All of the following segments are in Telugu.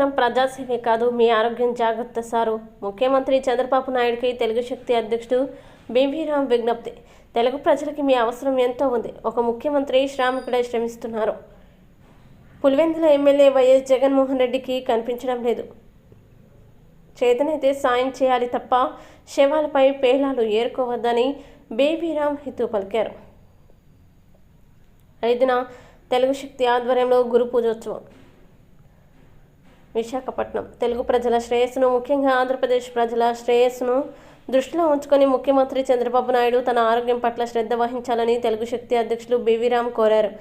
కేవలం ప్రజాసేవే కాదు, మీ ఆరోగ్యం జాగ్రత్త సారు. ముఖ్యమంత్రి చంద్రబాబు నాయుడుకి తెలుగు శక్తి అధ్యక్షుడు బీవీరామ్ విజ్ఞప్తి. తెలుగు ప్రజలకి మీ అవసరం ఎంతో ఉంది. ఒక ముఖ్యమంత్రి శ్రామికుడై శ్రమిస్తున్నారు. పులివెందుల ఎమ్మెల్యే వైఎస్ జగన్మోహన్ రెడ్డికి కనిపించడం లేదు. చేతనైతే సాయం చేయాలి తప్ప శవాలపై పేలాలు ఏరుకోవద్దని బీవీరామ్ హితవు పలికారు. 5న తెలుగు శక్తి ఆధ్వర్యంలో గురు పూజోత్సవం. విశాఖపట్నం. తెలుగు ప్రజల శ్రేయస్సును, ముఖ్యంగా ఆంధ్రప్రదేశ్ ప్రజల శ్రేయస్సును దృష్టిలో ఉంచుకొని ముఖ్యమంత్రి చంద్రబాబు నాయుడు తన ఆరోగ్యం పట్ల శ్రద్ధ వహించాలని తెలుగు శక్తి అధ్యక్షులు బీవీరామ్ కోరారు.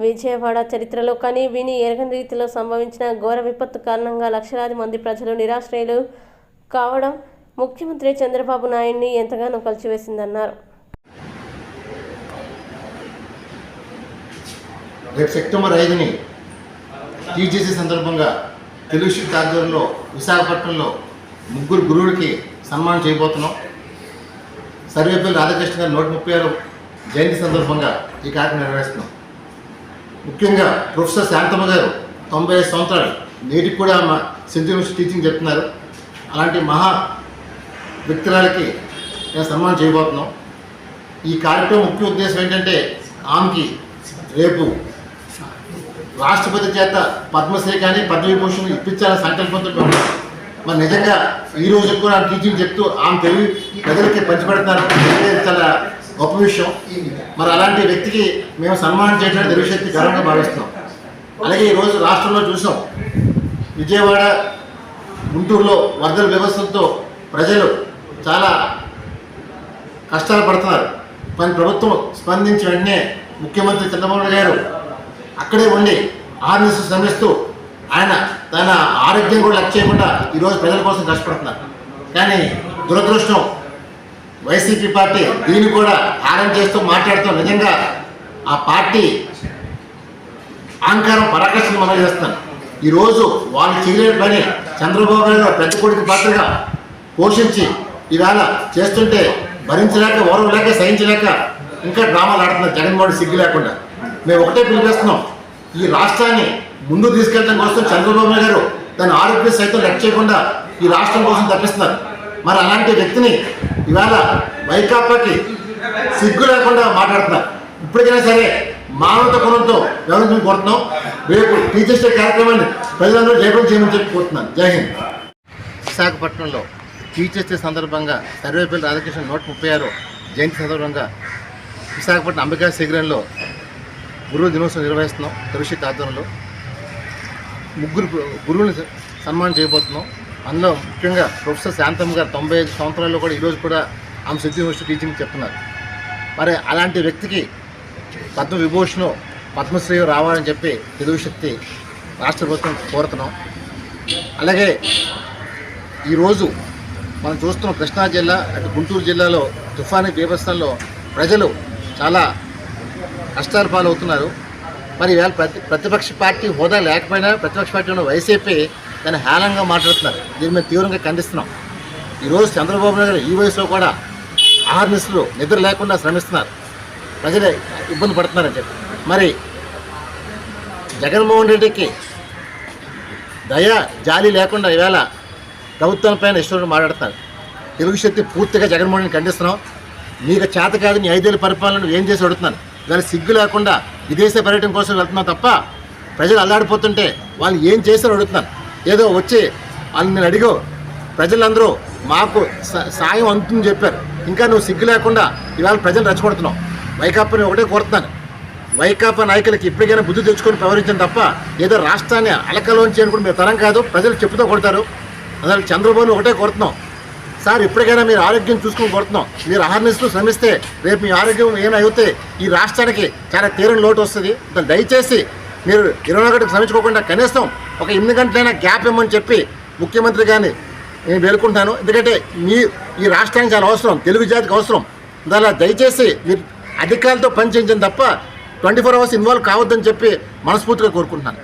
విజయవాడ చరిత్రలో కానీ విని ఎరగని రీతిలో సంభవించిన ఘోర విపత్తు కారణంగా లక్షలాది మంది ప్రజలు నిరాశ్రయులు కావడం ముఖ్యమంత్రి చంద్రబాబు నాయుడిని ఎంతగానో కలిచివేసిందన్నారు. రేపు సెప్టెంబర్ 5ని టీజీసీ సందర్భంగా తెలుగు శక్తి ఆధ్వర్యంలో విశాఖపట్నంలో 3 గురువులకి సన్మానం చేయబోతున్నాం. సర్వేపల్లి రాధాకృష్ణ గారి 136 జయంతి సందర్భంగా ఈ కార్యక్రమం నిర్వహిస్తున్నాం. ముఖ్యంగా ప్రొఫెసర్ శాంతమ్మ గారు 95 సంవత్సరాలు నేటికి కూడా సెంట్రల్ యూనివర్సిటీ టీచింగ్ చెప్తున్నారు. అలాంటి మహా వ్యక్తురాలకి నేను సన్మానం చేయబోతున్నాం. ఈ కార్యక్రమం ముఖ్య ఉద్దేశం ఏంటంటే ఆమెకి రేపు రాష్ట్రపతి చేత పద్మశ్రీ కానీ పద్మవిభూషణ్ ఇప్పించాలని సంకల్పంతో మరి నిజంగా ఈ రోజు కూడా టీచింగ్ చెప్తూ ఆమె తెలివి ప్రజలకి పంచిపెడతారు. చాలా గొప్ప విషయం. మరి అలాంటి వ్యక్తికి మేము సన్మానం చేయడానికి తెలుగు శక్తి గర్వంగా భావిస్తున్నాం. అలాగే ఈరోజు రాష్ట్రంలో చూసాం, విజయవాడ గుంటూరులో వరదల వ్యవస్థలతో ప్రజలు చాలా కష్టాలు పడుతున్నారు. కానీ ప్రభుత్వం స్పందించి వెంటనే ముఖ్యమంత్రి చంద్రబాబు గారు అక్కడే ఉండి ఆర్ఎస్ శ్రమిస్తూ ఆయన తన ఆరోగ్యం కూడా లక్ష్య చేయకుండా ఈరోజు ప్రజల కోసం కష్టపడుతున్నారు. కానీ దురదృష్టం వైసీపీ పార్టీ దీన్ని కూడా ఆరం చేస్తూ మాట్లాడుతూ నిజంగా ఆ పార్టీ అహంకారం పరాకాష్ఠను మనం చేస్తాను. ఈరోజు వాళ్ళు చేయలేని పని చంద్రబాబు గారు పెద్ద కొడుకు పాత్రగా పోషించి ఈవేళ చేస్తుంటే భరించలేక, ఓరవలేక, సహించలేక ఇంకా డ్రామాలు ఆడుతున్నారు జగన్మోహన్ సిగ్గు లేకుండా. మేము ఒకటే పిలిపిస్తున్నాం, ఈ రాష్ట్రాన్ని ముందు తీసుకెళ్ళడం కోసం చంద్రబాబు గారు తన ఆరోగ్య సైతం లెక్క చేయకుండా ఈ రాష్ట్రం కోసం తప్పిస్తున్నారు. మరి అలాంటి వ్యక్తిని ఇవాళ వైకాపాకి సిగ్గు లేకుండా మాట్లాడుతున్నారు. ఇప్పటికైనా సరే మానవత కోణంతో వ్యవహరించడం కోరుతున్నాం. రేపు టీచర్స్ డే కార్యక్రమాన్ని ప్రజలందరూ జయప్రదం చేయమని చెప్పి కోరుతున్నాను. జై హింద్. విశాఖపట్నంలో టీచర్స్ డే సందర్భంగా సర్వేపల్లి రాధాకృష్ణ 136 జయంతి సందర్భంగా విశాఖపట్నం అంబికా శిఖరంలో గురువుల దినోత్సవం నిర్వహిస్తున్నాం. తెలుగు శక్తి ఆధ్వర్యంలో 3 గురువులను సన్మానం చేయబోతున్నాం. అందులో ముఖ్యంగా ప్రొఫెసర్ శాంతమ్మ గారు 95 సంవత్సరాల్లో కూడా ఈరోజు కూడా ఆమె సెంట్రల్ యూనివర్సిటీ టీచింగ్ చెప్తున్నారు. మరి అలాంటి వ్యక్తికి పద్మవిభూషణ్, పద్మశ్రీ రావాలని చెప్పి తెలుగు శక్తి రాష్ట్ర ప్రభుత్వం కోరుతున్నాం. అలాగే ఈరోజు మనం చూస్తున్నాం, కృష్ణా జిల్లా అటు గుంటూరు జిల్లాలో తుఫాను బీభత్సంలో ప్రజలు చాలా కష్టాల పాలవుతున్నారు. మరి ఇవాళ ప్రతిపక్ష పార్టీ హోదా లేకపోయినా ప్రతిపక్ష పార్టీ ఉన్న వైసీపీ దాన్ని హేళంగా మాట్లాడుతున్నారు. దీన్ని మేము తీవ్రంగా ఖండిస్తున్నాం. ఈరోజు చంద్రబాబు నాయుడు ఈ వయసులో కూడా ఆహార్నిసులు నిద్ర లేకుండా శ్రమిస్తున్నారు, ప్రజలు ఇబ్బంది పడుతున్నారని చెప్పి. మరి జగన్మోహన్ రెడ్డికి దయ జాలి లేకుండా ఈవేళ ప్రభుత్వంపైన ఇష్టం మాట్లాడుతున్నారు. తెలుగు శక్తి పూర్తిగా జగన్మోహన్ రెడ్డిని ఖండిస్తున్నాం. మీకు చేత కాదు, నీ 5 ఏళ్ళ పరిపాలన ఏం చేసి అడుగుతున్నాను. దాని సిగ్గు లేకుండా విదేశ పర్యటన కోసం వెళ్తున్నాం తప్ప ప్రజలు అల్లాడిపోతుంటే వాళ్ళు ఏం చేశారో అడుగుతున్నాను. ఏదో వచ్చి వాళ్ళు నేను అడిగో ప్రజలందరూ మాకు సాయం అందుతుందని చెప్పారు. ఇంకా నువ్వు సిగ్గు లేకుండా ఇవాళ ప్రజలు రెచ్చగొడుతున్నావు. వైకాపాని ఒకటే కోరుతున్నాను, వైకాపా నాయకులకి ఇప్పటికైనా బుద్ధి తెచ్చుకొని ప్రవహించడం తప్ప ఏదో రాష్ట్రాన్ని అలకలోంచి అనుకుంటే మీరు తరం కాదు, ప్రజలు చెప్పుతో కొడతారు. అసలు చంద్రబాబు ఒకటే కోరుతున్నాం, సార్ ఇప్పటికైనా మీరు ఆరోగ్యం చూసుకొని కొడుతున్నాం. మీరు అహర్నిశలు శ్రమిస్తే రేపు మీ ఆరోగ్యం ఏమైతే ఈ రాష్ట్రానికి చాలా తీరని లోటు వస్తుంది. దయచేసి మీరు 24 గంటలకు శ్రమించుకోకుండా కనీసం ఒక 8 గంటలైనా గ్యాప్ ఇవ్వమని చెప్పి ముఖ్యమంత్రి గారిని నేను వేడుకుంటాను. ఎందుకంటే ఈ రాష్ట్రానికి చాలా అవసరం, తెలుగు జాతికి అవసరం. దానిలో దయచేసి మీరు అధికారులతో పనిచేయించడం తప్ప 24 అవర్స్ ఇన్వాల్వ్ కావద్దని చెప్పి మనస్ఫూర్తిగా కోరుకుంటున్నాను.